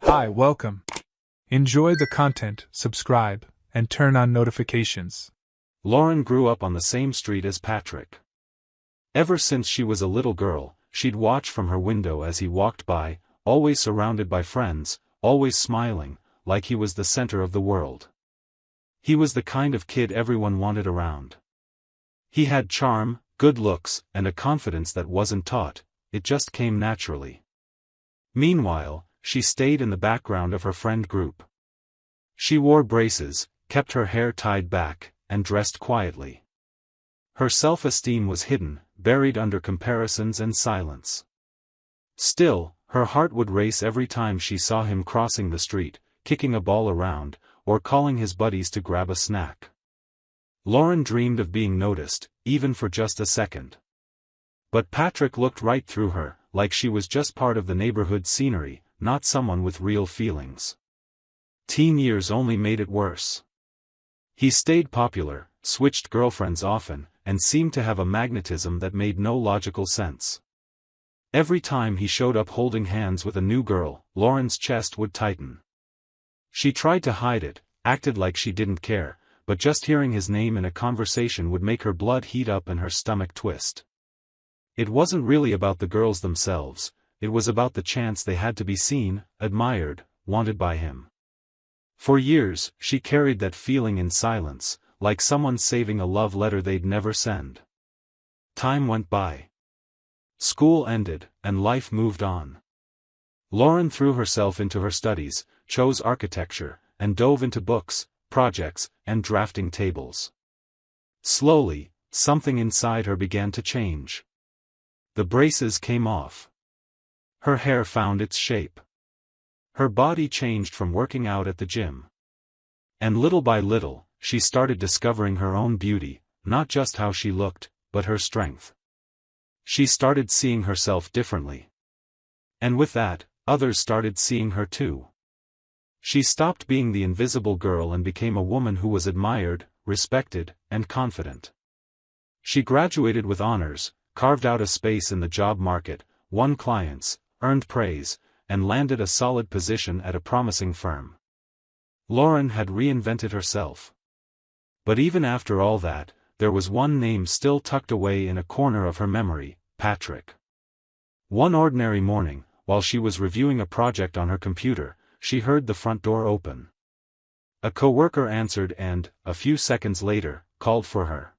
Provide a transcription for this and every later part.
Hi, welcome. Enjoy the content, subscribe, and turn on notifications. Lauren grew up on the same street as Patrick. Ever since she was a little girl, she'd watch from her window as he walked by, always surrounded by friends, always smiling, like he was the center of the world. He was the kind of kid everyone wanted around. He had charm, good looks, and a confidence that wasn't taught, it just came naturally. Meanwhile, she stayed in the background of her friend group. She wore braces, kept her hair tied back, and dressed quietly. Her self-esteem was hidden, buried under comparisons and silence. Still, her heart would race every time she saw him crossing the street, kicking a ball around, or calling his buddies to grab a snack. Lauren dreamed of being noticed, even for just a second. But Patrick looked right through her, like she was just part of the neighborhood scenery, not someone with real feelings. Teen years only made it worse. He stayed popular, switched girlfriends often, and seemed to have a magnetism that made no logical sense. Every time he showed up holding hands with a new girl, Lauren's chest would tighten. She tried to hide it, acted like she didn't care, but just hearing his name in a conversation would make her blood heat up and her stomach twist. It wasn't really about the girls themselves, it was about the chance they had to be seen, admired, wanted by him. For years, she carried that feeling in silence, like someone saving a love letter they'd never send. Time went by. School ended, and life moved on. Lauren threw herself into her studies, chose architecture, and dove into books, projects, and drafting tables. Slowly, something inside her began to change. The braces came off. Her hair found its shape. Her body changed from working out at the gym. And little by little, she started discovering her own beauty, not just how she looked, but her strength. She started seeing herself differently. And with that, others started seeing her too. She stopped being the invisible girl and became a woman who was admired, respected, and confident. She graduated with honors, carved out a space in the job market, won clients, earned praise, and landed a solid position at a promising firm. Lauren had reinvented herself. But even after all that, there was one name still tucked away in a corner of her memory, Patrick. One ordinary morning, while she was reviewing a project on her computer, she heard the front door open. A coworker answered and, a few seconds later, called for her.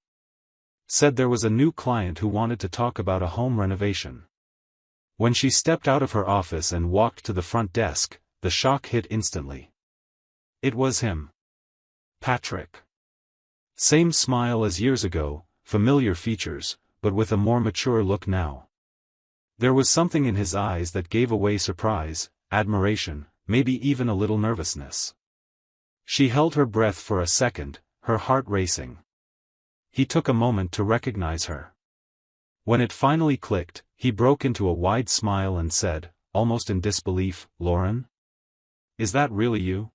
Said there was a new client who wanted to talk about a home renovation. When she stepped out of her office and walked to the front desk, the shock hit instantly. It was him. Patrick. Same smile as years ago, familiar features, but with a more mature look now. There was something in his eyes that gave away surprise, admiration, maybe even a little nervousness. She held her breath for a second, her heart racing. He took a moment to recognize her. When it finally clicked, he broke into a wide smile and said, almost in disbelief, "Lauren? Is that really you?"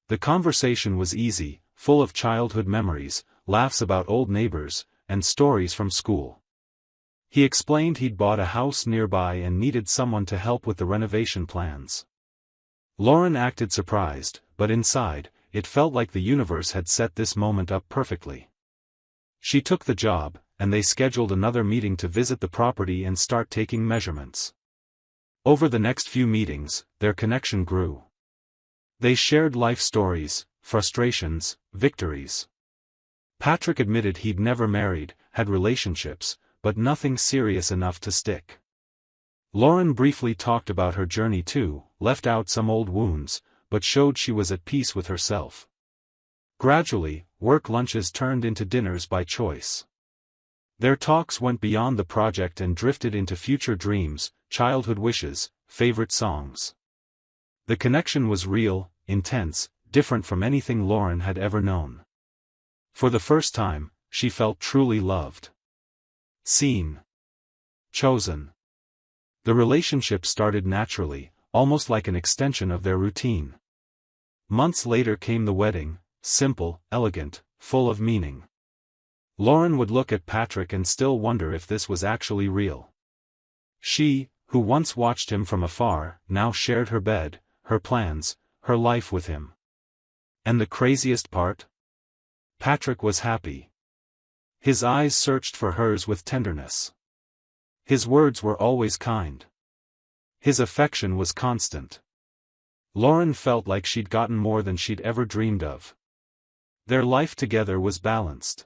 The conversation was easy, full of childhood memories, laughs about old neighbors, and stories from school. He explained he'd bought a house nearby and needed someone to help with the renovation plans. Lauren acted surprised, but inside, it felt like the universe had set this moment up perfectly. She took the job, and they scheduled another meeting to visit the property and start taking measurements. Over the next few meetings, their connection grew. They shared life stories, frustrations, victories. Patrick admitted he'd never married, had relationships, but nothing serious enough to stick. Lauren briefly talked about her journey too, left out some old wounds, but showed she was at peace with herself. Gradually, work lunches turned into dinners by choice. Their talks went beyond the project and drifted into future dreams, childhood wishes, favorite songs. The connection was real, intense, different from anything Lauren had ever known. For the first time, she felt truly loved. Seen. Chosen. The relationship started naturally, almost like an extension of their routine. Months later came the wedding, simple, elegant, full of meaning. Lauren would look at Patrick and still wonder if this was actually real. She, who once watched him from afar, now shared her bed, her plans, her life with him. And the craziest part? Patrick was happy. His eyes searched for hers with tenderness. His words were always kind. His affection was constant. Lauren felt like she'd gotten more than she'd ever dreamed of. Their life together was balanced.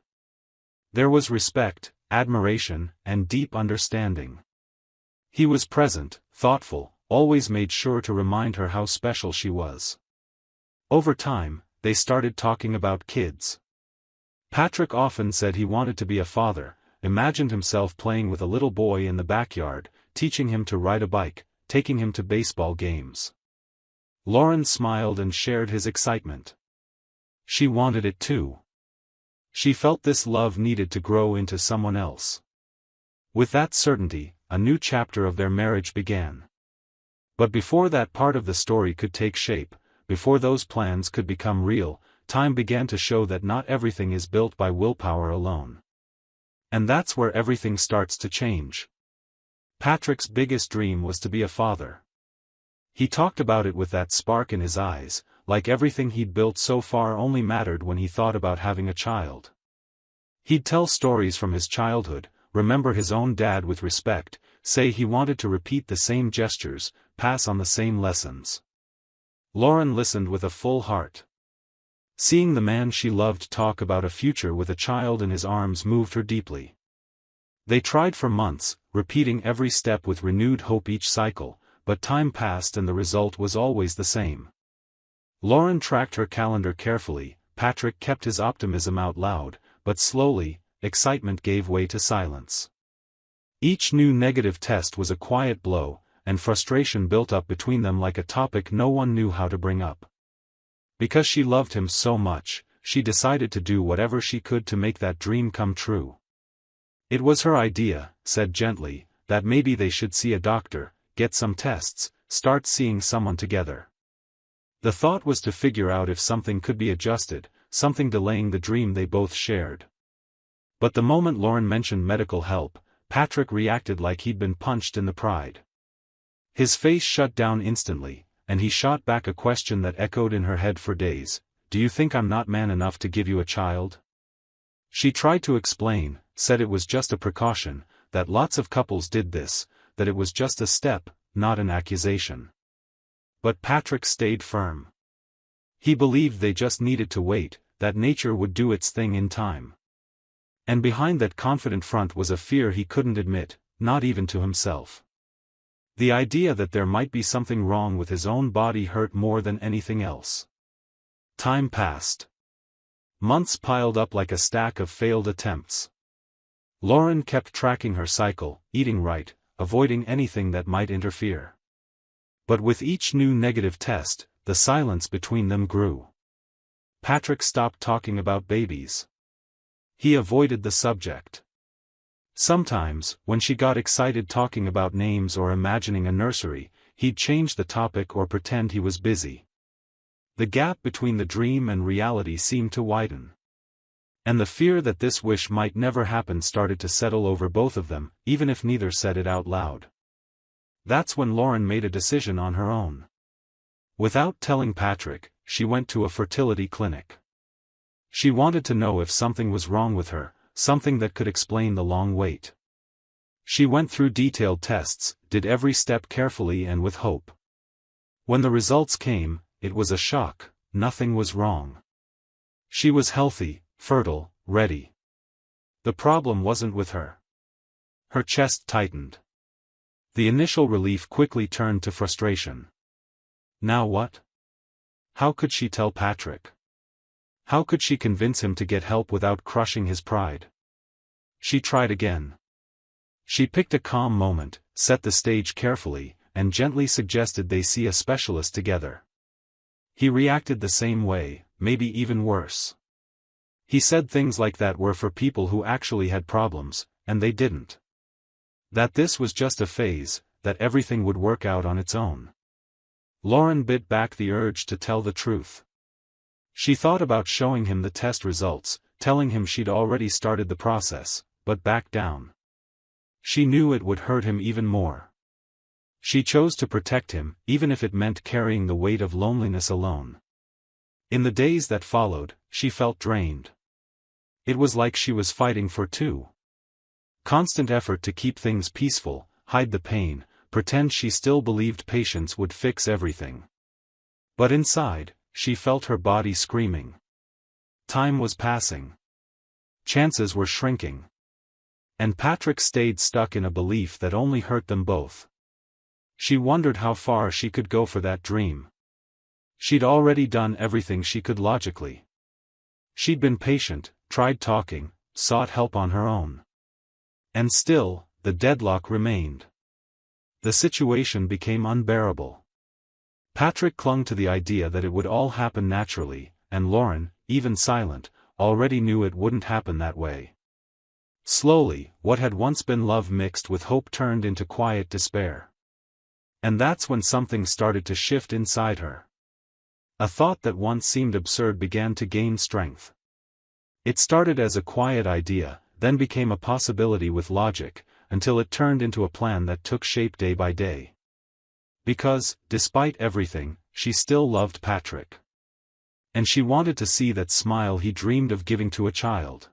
There was respect, admiration, and deep understanding. He was present, thoughtful, always made sure to remind her how special she was. Over time, they started talking about kids. Patrick often said he wanted to be a father, imagined himself playing with a little boy in the backyard, teaching him to ride a bike, taking him to baseball games. Lauren smiled and shared his excitement. She wanted it too. She felt this love needed to grow into someone else. With that certainty, a new chapter of their marriage began. But before that part of the story could take shape, before those plans could become real, time began to show that not everything is built by willpower alone. And that's where everything starts to change. Patrick's biggest dream was to be a father. He talked about it with that spark in his eyes, like everything he'd built so far only mattered when he thought about having a child. He'd tell stories from his childhood, remember his own dad with respect, say he wanted to repeat the same gestures, pass on the same lessons. Lauren listened with a full heart. Seeing the man she loved talk about a future with a child in his arms moved her deeply. They tried for months, repeating every step with renewed hope each cycle, but time passed and the result was always the same. Lauren tracked her calendar carefully, Patrick kept his optimism out loud, but slowly, excitement gave way to silence. Each new negative test was a quiet blow, and frustration built up between them like a topic no one knew how to bring up. Because she loved him so much, she decided to do whatever she could to make that dream come true. It was her idea, said gently, that maybe they should see a doctor, get some tests, start seeing someone together. The thought was to figure out if something could be adjusted, something delaying the dream they both shared. But the moment Lauren mentioned medical help, Patrick reacted like he'd been punched in the pride. His face shut down instantly, and he shot back a question that echoed in her head for days. Do you think I'm not man enough to give you a child? She tried to explain, said it was just a precaution, that lots of couples did this, that it was just a step, not an accusation. But Patrick stayed firm. He believed they just needed to wait, that nature would do its thing in time. And behind that confident front was a fear he couldn't admit, not even to himself. The idea that there might be something wrong with his own body hurt more than anything else. Time passed. Months piled up like a stack of failed attempts. Lauren kept tracking her cycle, eating right, avoiding anything that might interfere. But with each new negative test, the silence between them grew. Patrick stopped talking about babies. He avoided the subject. Sometimes, when she got excited talking about names or imagining a nursery, he'd change the topic or pretend he was busy. The gap between the dream and reality seemed to widen. And the fear that this wish might never happen started to settle over both of them, even if neither said it out loud. That's when Lauren made a decision on her own. Without telling Patrick, she went to a fertility clinic. She wanted to know if something was wrong with her, something that could explain the long wait. She went through detailed tests, did every step carefully and with hope. When the results came, it was a shock, nothing was wrong. She was healthy, fertile, ready. The problem wasn't with her. Her chest tightened. The initial relief quickly turned to frustration. Now what? How could she tell Patrick? How could she convince him to get help without crushing his pride? She tried again. She picked a calm moment, set the stage carefully, and gently suggested they see a specialist together. He reacted the same way, maybe even worse. He said things like that were for people who actually had problems, and they didn't. That this was just a phase, that everything would work out on its own. Lauren bit back the urge to tell the truth. She thought about showing him the test results, telling him she'd already started the process, but backed down. She knew it would hurt him even more. She chose to protect him, even if it meant carrying the weight of loneliness alone. In the days that followed, she felt drained. It was like she was fighting for two. Constant effort to keep things peaceful, hide the pain, pretend she still believed patience would fix everything. But inside, she felt her body screaming. Time was passing. Chances were shrinking. And Patrick stayed stuck in a belief that only hurt them both. She wondered how far she could go for that dream. She'd already done everything she could logically. She'd been patient, tried talking, sought help on her own. And still, the deadlock remained. The situation became unbearable. Patrick clung to the idea that it would all happen naturally, and Lauren, even silent, already knew it wouldn't happen that way. Slowly, what had once been love mixed with hope turned into quiet despair. And that's when something started to shift inside her. A thought that once seemed absurd began to gain strength. It started as a quiet idea, then became a possibility with logic, until it turned into a plan that took shape day by day. Because, despite everything, she still loved Patrick. And she wanted to see that smile he dreamed of giving to a child.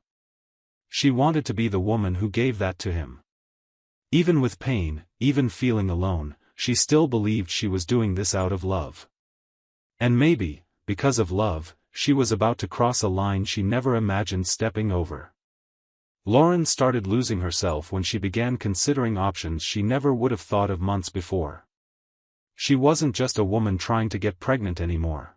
She wanted to be the woman who gave that to him. Even with pain, even feeling alone, she still believed she was doing this out of love. And maybe, because of love, she was about to cross a line she never imagined stepping over. Lauren started losing herself when she began considering options she never would have thought of months before. She wasn't just a woman trying to get pregnant anymore.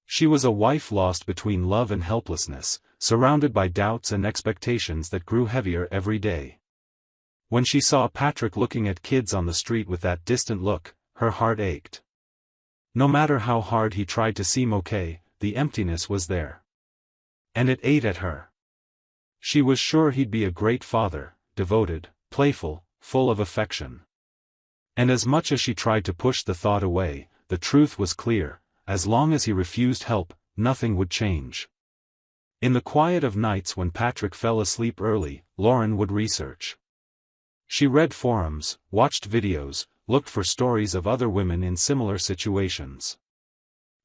She was a wife lost between love and helplessness, surrounded by doubts and expectations that grew heavier every day. When she saw Patrick looking at kids on the street with that distant look, her heart ached. No matter how hard he tried to seem okay, the emptiness was there. And it ate at her. She was sure he'd be a great father, devoted, playful, full of affection. And as much as she tried to push the thought away, the truth was clear: as long as he refused help, nothing would change. In the quiet of nights when Patrick fell asleep early, Lauren would research. She read forums, watched videos, looked for stories of other women in similar situations.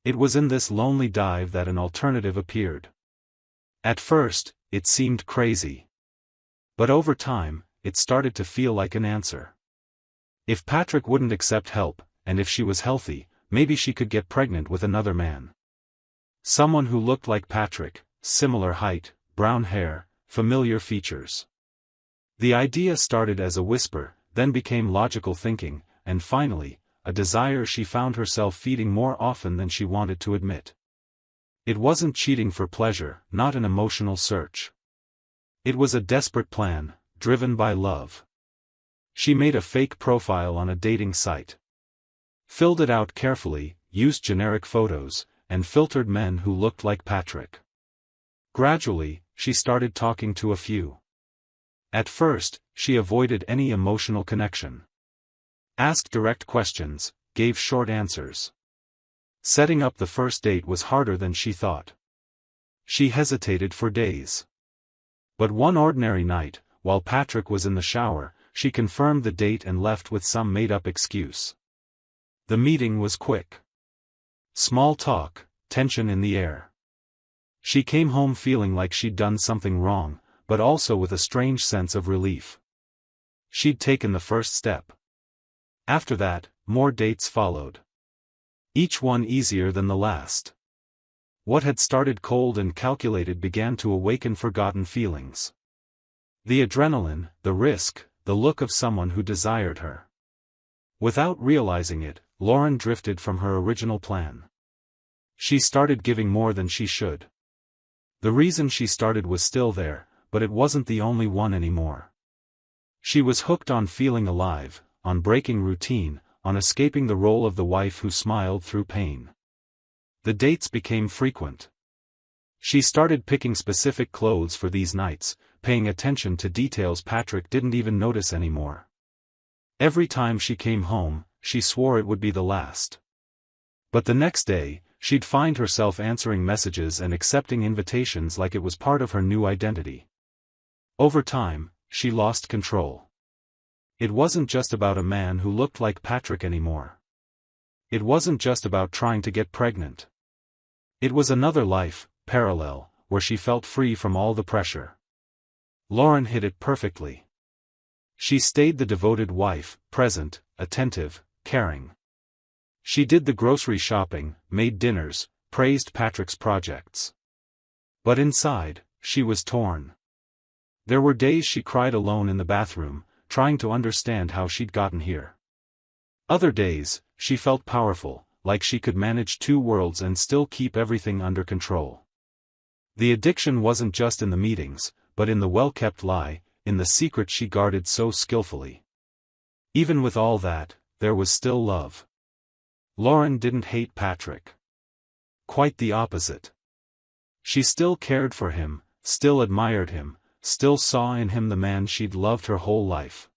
It was in this lonely dive that an alternative appeared. At first, it seemed crazy. But over time, it started to feel like an answer. If Patrick wouldn't accept help, and if she was healthy, maybe she could get pregnant with another man. Someone who looked like Patrick, similar height, brown hair, familiar features. The idea started as a whisper, then became logical thinking, and finally, a desire she found herself feeding more often than she wanted to admit. It wasn't cheating for pleasure, not an emotional search. It was a desperate plan, driven by love. She made a fake profile on a dating site. Filled it out carefully, used generic photos, and filtered men who looked like Patrick. Gradually, she started talking to a few. At first, she avoided any emotional connection. Asked direct questions, gave short answers. Setting up the first date was harder than she thought. She hesitated for days. But one ordinary night, while Patrick was in the shower, she confirmed the date and left with some made-up excuse. The meeting was quick. Small talk, tension in the air. She came home feeling like she'd done something wrong, but also with a strange sense of relief. She'd taken the first step. After that, more dates followed. Each one easier than the last. What had started cold and calculated began to awaken forgotten feelings. The adrenaline, the risk, the look of someone who desired her. Without realizing it, Lauren drifted from her original plan. She started giving more than she should. The reason she started was still there, but it wasn't the only one anymore. She was hooked on feeling alive, on breaking routine, on escaping the role of the wife who smiled through pain. The dates became frequent. She started picking specific clothes for these nights, paying attention to details Patrick didn't even notice anymore. Every time she came home, she swore it would be the last. But the next day, she'd find herself answering messages and accepting invitations like it was part of her new identity. Over time, she lost control. It wasn't just about a man who looked like Patrick anymore. It wasn't just about trying to get pregnant. It was another life, parallel, where she felt free from all the pressure. Lauren hit it perfectly. She stayed the devoted wife, present, attentive, caring. She did the grocery shopping, made dinners, praised Patrick's projects. But inside, she was torn. There were days she cried alone in the bathroom, trying to understand how she'd gotten here. Other days, she felt powerful, like she could manage two worlds and still keep everything under control. The addiction wasn't just in the meetings, but in the well-kept lie, in the secret she guarded so skillfully. Even with all that, there was still love. Lauren didn't hate Patrick. Quite the opposite. She still cared for him, still admired him, still saw in him the man she'd loved her whole life.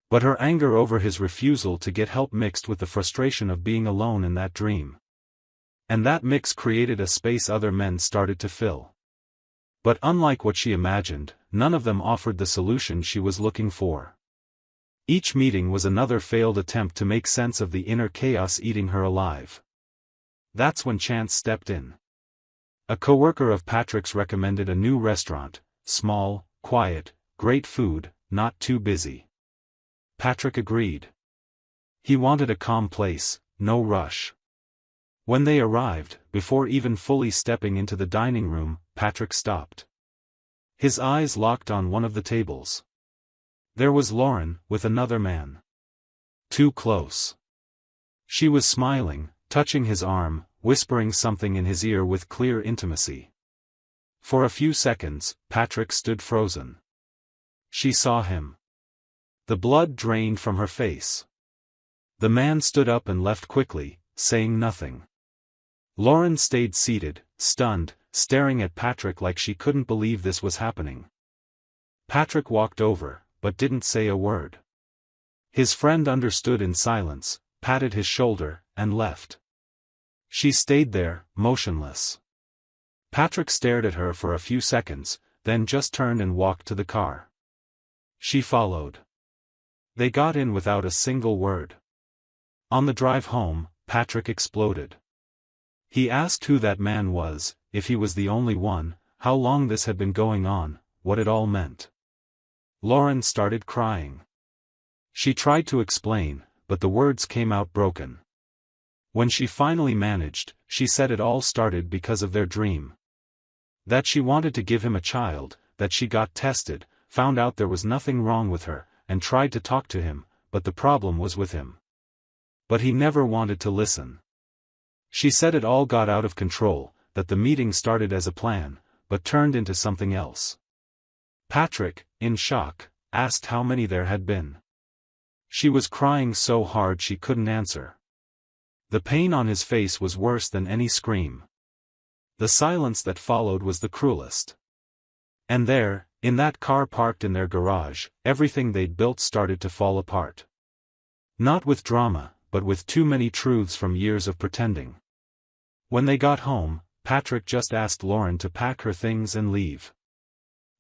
But her anger over his refusal to get help mixed with the frustration of being alone in that dream. And that mix created a space other men started to fill. But unlike what she imagined, none of them offered the solution she was looking for. Each meeting was another failed attempt to make sense of the inner chaos eating her alive. That's when chance stepped in. A coworker of Patrick's recommended a new restaurant, small, quiet, great food, not too busy. Patrick agreed. He wanted a calm place, no rush. When they arrived, before even fully stepping into the dining room, Patrick stopped. His eyes locked on one of the tables. There was Lauren, with another man. Too close. She was smiling, touching his arm, whispering something in his ear with clear intimacy. For a few seconds, Patrick stood frozen. She saw him. The blood drained from her face. The man stood up and left quickly, saying nothing. Lauren stayed seated, stunned, staring at Patrick like she couldn't believe this was happening. Patrick walked over, but didn't say a word. His friend understood in silence, patted his shoulder, and left. She stayed there, motionless. Patrick stared at her for a few seconds, then just turned and walked to the car. She followed. They got in without a single word. On the drive home, Patrick exploded. He asked who that man was, if he was the only one, how long this had been going on, what it all meant. Lauren started crying. She tried to explain, but the words came out broken. When she finally managed, she said it all started because of their dream. That she wanted to give him a child, that she got tested, found out there was nothing wrong with her, and tried to talk to him, but the problem was with him. But he never wanted to listen. She said it all got out of control, that the meeting started as a plan, but turned into something else. Patrick, in shock, asked how many there had been. She was crying so hard she couldn't answer. The pain on his face was worse than any scream. The silence that followed was the cruelest. And there, in that car parked in their garage, everything they'd built started to fall apart. Not with drama, but with too many truths from years of pretending. When they got home, Patrick just asked Lauren to pack her things and leave.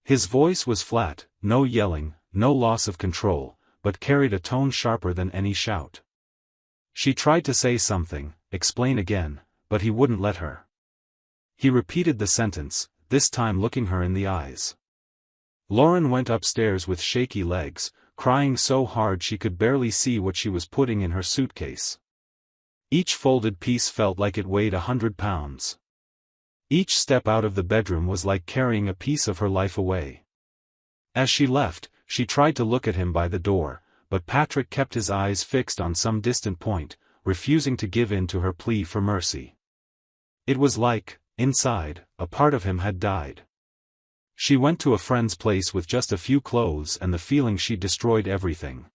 His voice was flat, no yelling, no loss of control, but carried a tone sharper than any shout. She tried to say something, explain again, but he wouldn't let her. He repeated the sentence, this time looking her in the eyes. Lauren went upstairs with shaky legs, crying so hard she could barely see what she was putting in her suitcase. Each folded piece felt like it weighed 100 pounds. Each step out of the bedroom was like carrying a piece of her life away. As she left, she tried to look at him by the door, but Patrick kept his eyes fixed on some distant point, refusing to give in to her plea for mercy. It was like, inside, a part of him had died. She went to a friend's place with just a few clothes and the feeling she'd destroyed everything.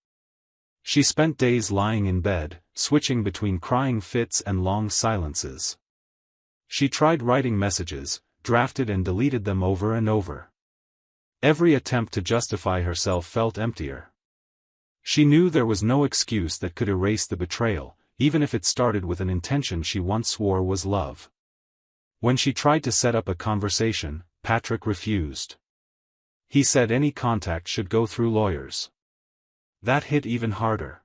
She spent days lying in bed, switching between crying fits and long silences. She tried writing messages, drafted and deleted them over and over. Every attempt to justify herself felt emptier. She knew there was no excuse that could erase the betrayal, even if it started with an intention she once swore was love. When she tried to set up a conversation, Patrick refused. He said any contact should go through lawyers. That hit even harder.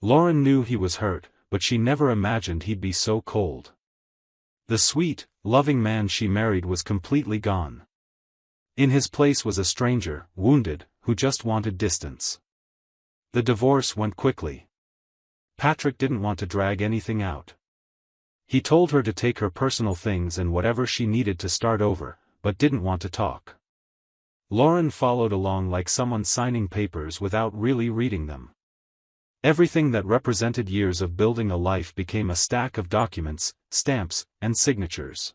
Lauren knew he was hurt, but she never imagined he'd be so cold. The sweet, loving man she married was completely gone. In his place was a stranger, wounded, who just wanted distance. The divorce went quickly. Patrick didn't want to drag anything out. He told her to take her personal things and whatever she needed to start over, but didn't want to talk. Lauren followed along like someone signing papers without really reading them. Everything that represented years of building a life became a stack of documents, stamps, and signatures.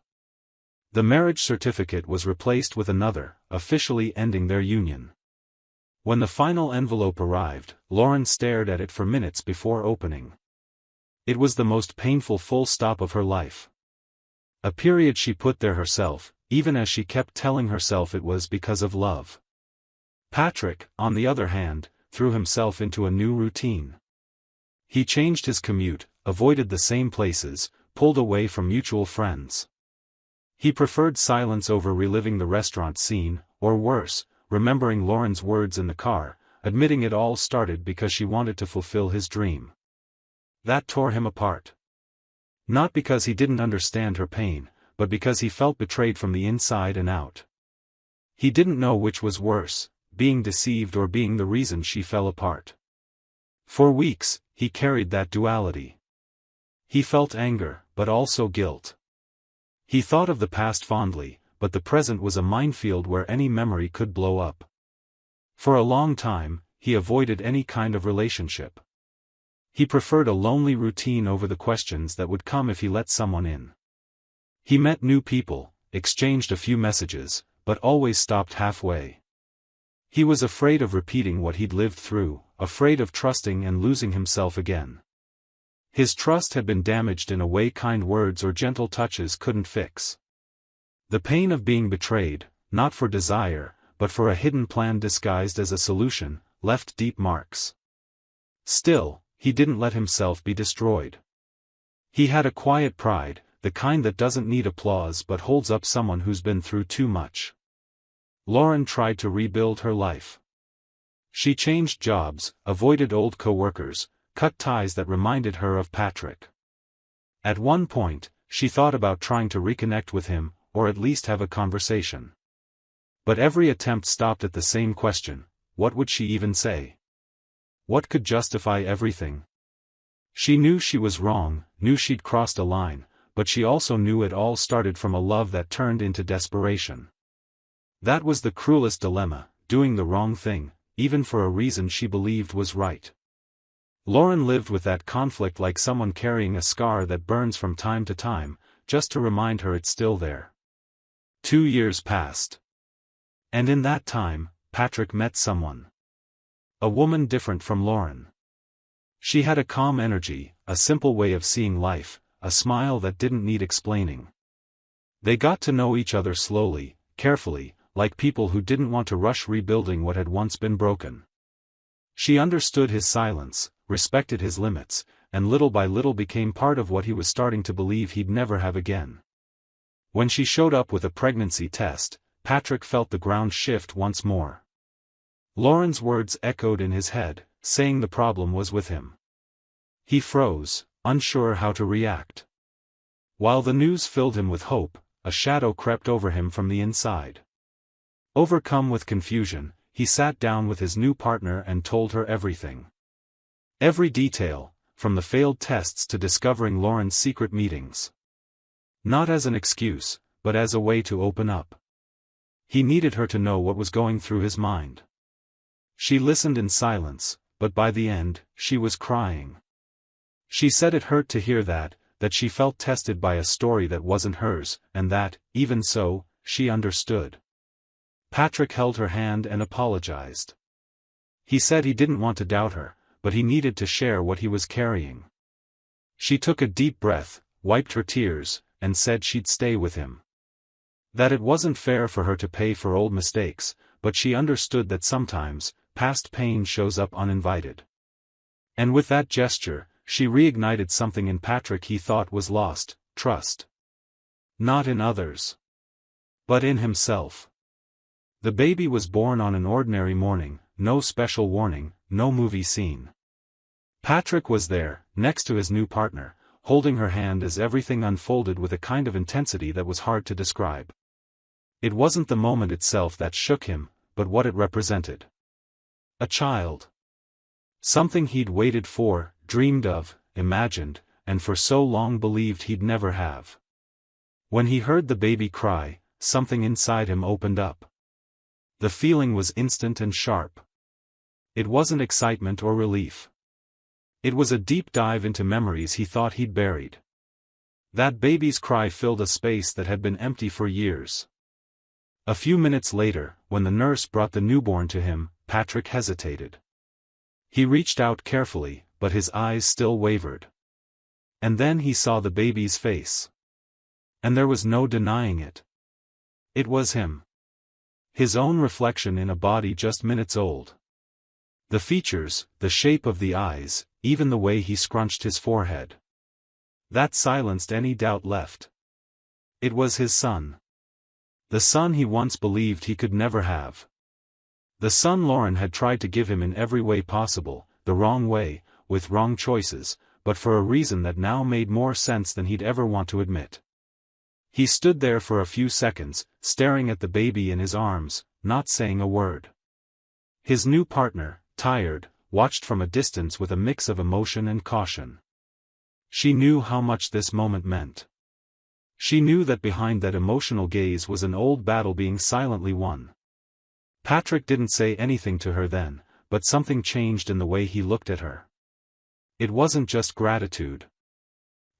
The marriage certificate was replaced with another, officially ending their union. When the final envelope arrived, Lauren stared at it for minutes before opening. It was the most painful full stop of her life. A period she put there herself, even as she kept telling herself it was because of love. Patrick, on the other hand, threw himself into a new routine. He changed his commute, avoided the same places, pulled away from mutual friends. He preferred silence over reliving the restaurant scene, or worse, remembering Lauren's words in the car, admitting it all started because she wanted to fulfill his dream. That tore him apart. Not because he didn't understand her pain, but because he felt betrayed from the inside and out. He didn't know which was worse, being deceived or being the reason she fell apart. For weeks, he carried that duality. He felt anger, but also guilt. He thought of the past fondly, but the present was a minefield where any memory could blow up. For a long time, he avoided any kind of relationship. He preferred a lonely routine over the questions that would come if he let someone in. He met new people, exchanged a few messages, but always stopped halfway. He was afraid of repeating what he'd lived through, afraid of trusting and losing himself again. His trust had been damaged in a way kind words or gentle touches couldn't fix. The pain of being betrayed, not for desire, but for a hidden plan disguised as a solution, left deep marks. Still, he didn't let himself be destroyed. He had a quiet pride, the kind that doesn't need applause but holds up someone who's been through too much. Lauren tried to rebuild her life. She changed jobs, avoided old co-workers, cut ties that reminded her of Patrick. At one point, she thought about trying to reconnect with him, or at least have a conversation. But every attempt stopped at the same question: what would she even say? What could justify everything? She knew she was wrong, knew she'd crossed a line, but she also knew it all started from a love that turned into desperation. That was the cruelest dilemma, doing the wrong thing, even for a reason she believed was right. Lauren lived with that conflict like someone carrying a scar that burns from time to time, just to remind her it's still there. 2 years passed. And in that time, Patrick met someone. A woman different from Lauren. She had a calm energy, a simple way of seeing life, a smile that didn't need explaining. They got to know each other slowly, carefully, like people who didn't want to rush rebuilding what had once been broken. She understood his silence, respected his limits, and little by little became part of what he was starting to believe he'd never have again. When she showed up with a pregnancy test, Patrick felt the ground shift once more. Lauren's words echoed in his head, saying the problem was with him. He froze, unsure how to react. While the news filled him with hope, a shadow crept over him from the inside. Overcome with confusion, he sat down with his new partner and told her everything. Every detail, from the failed tests to discovering Lauren's secret meetings. Not as an excuse, but as a way to open up. He needed her to know what was going through his mind. She listened in silence, but by the end, she was crying. She said it hurt to hear that she felt tested by a story that wasn't hers, and that, even so, she understood. Patrick held her hand and apologized. He said he didn't want to doubt her, but he needed to share what he was carrying. She took a deep breath, wiped her tears, and said she'd stay with him. That it wasn't fair for her to pay for old mistakes, but she understood that sometimes, past pain shows up uninvited. And with that gesture, she reignited something in Patrick he thought was lost: trust. Not in others, but in himself. The baby was born on an ordinary morning, no special warning, no movie scene. Patrick was there, next to his new partner, holding her hand as everything unfolded with a kind of intensity that was hard to describe. It wasn't the moment itself that shook him, but what it represented. A child. Something he'd waited for, dreamed of, imagined, and for so long believed he'd never have. When he heard the baby cry, something inside him opened up. The feeling was instant and sharp. It wasn't excitement or relief. It was a deep dive into memories he thought he'd buried. That baby's cry filled a space that had been empty for years. A few minutes later, when the nurse brought the newborn to him, Patrick hesitated. He reached out carefully, but his eyes still wavered. And then he saw the baby's face. And there was no denying it. It was him. His own reflection in a body just minutes old. The features, the shape of the eyes, even the way he scrunched his forehead. That silenced any doubt left. It was his son. The son he once believed he could never have. The son Lauren had tried to give him in every way possible, the wrong way, with wrong choices, but for a reason that now made more sense than he'd ever want to admit. He stood there for a few seconds, staring at the baby in his arms, not saying a word. His new partner, tired, watched from a distance with a mix of emotion and caution. She knew how much this moment meant. She knew that behind that emotional gaze was an old battle being silently won. Patrick didn't say anything to her then, but something changed in the way he looked at her. It wasn't just gratitude.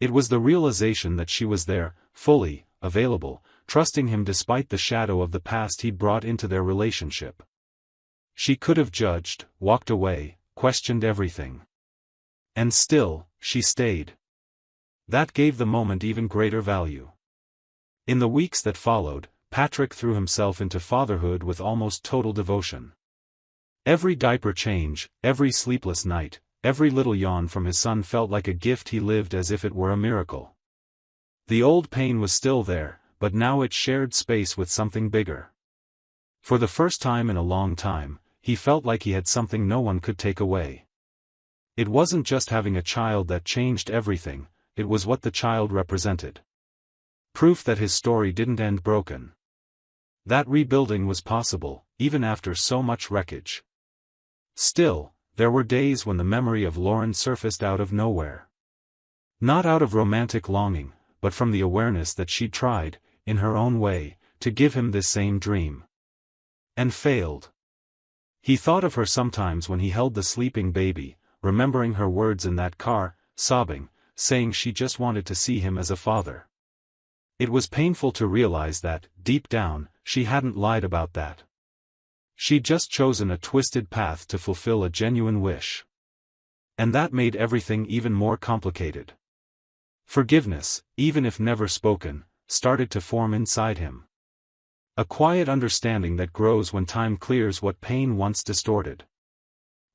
It was the realization that she was there, fully, available, trusting him despite the shadow of the past he'd brought into their relationship. She could have judged, walked away, questioned everything. And still, she stayed. That gave the moment even greater value. In the weeks that followed, Patrick threw himself into fatherhood with almost total devotion. Every diaper change, every sleepless night, every little yawn from his son felt like a gift he lived as if it were a miracle. The old pain was still there, but now it shared space with something bigger. For the first time in a long time, he felt like he had something no one could take away. It wasn't just having a child that changed everything, it was what the child represented. Proof that his story didn't end broken. That rebuilding was possible, even after so much wreckage. Still, there were days when the memory of Lauren surfaced out of nowhere. Not out of romantic longing, but from the awareness that she'd tried, in her own way, to give him this same dream. And failed. He thought of her sometimes when he held the sleeping baby, remembering her words in that car, sobbing, saying she just wanted to see him as a father. It was painful to realize that, deep down, she hadn't lied about that. She'd just chosen a twisted path to fulfill a genuine wish. And that made everything even more complicated. Forgiveness, even if never spoken, started to form inside him. A quiet understanding that grows when time clears what pain once distorted.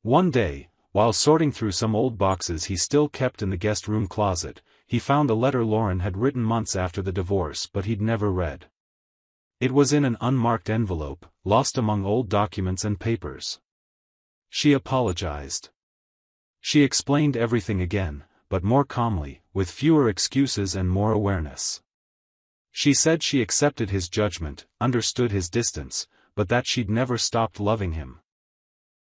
One day, while sorting through some old boxes he still kept in the guest room closet, he found a letter Lauren had written months after the divorce but he'd never read. It was in an unmarked envelope, lost among old documents and papers. She apologized. She explained everything again, but more calmly, with fewer excuses and more awareness. She said she accepted his judgment, understood his distance, but that she'd never stopped loving him.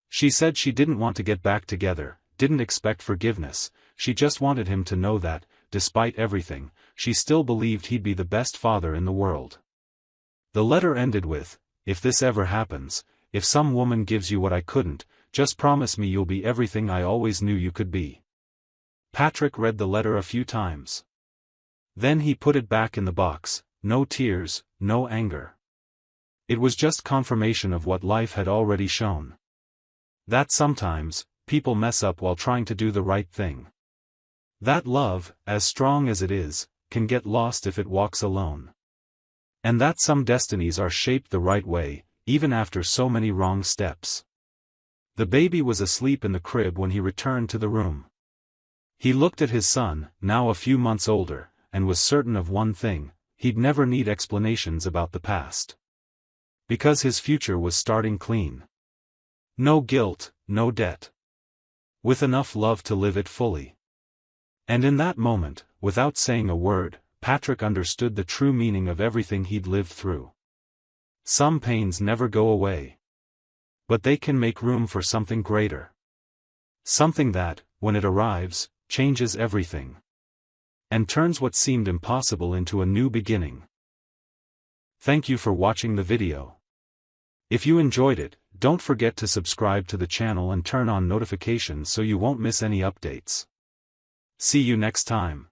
She said she didn't want to get back together, didn't expect forgiveness, she just wanted him to know that, despite everything, she still believed he'd be the best father in the world. The letter ended with, "If this ever happens, if some woman gives you what I couldn't, just promise me you'll be everything I always knew you could be." Patrick read the letter a few times. Then he put it back in the box, no tears, no anger. It was just confirmation of what life had already shown. That sometimes, people mess up while trying to do the right thing. That love, as strong as it is, can get lost if it walks alone. And that some destinies are shaped the right way, even after so many wrong steps. The baby was asleep in the crib when he returned to the room. He looked at his son, now a few months older, and was certain of one thing, he'd never need explanations about the past. Because his future was starting clean. No guilt, no debt. with enough love to live it fully. And in that moment, without saying a word, Patrick understood the true meaning of everything he'd lived through. Some pains never go away. But they can make room for something greater. Something that, when it arrives, changes everything. And turns what seemed impossible into a new beginning. Thank you for watching the video. If you enjoyed it, don't forget to subscribe to the channel and turn on notifications so you won't miss any updates. See you next time.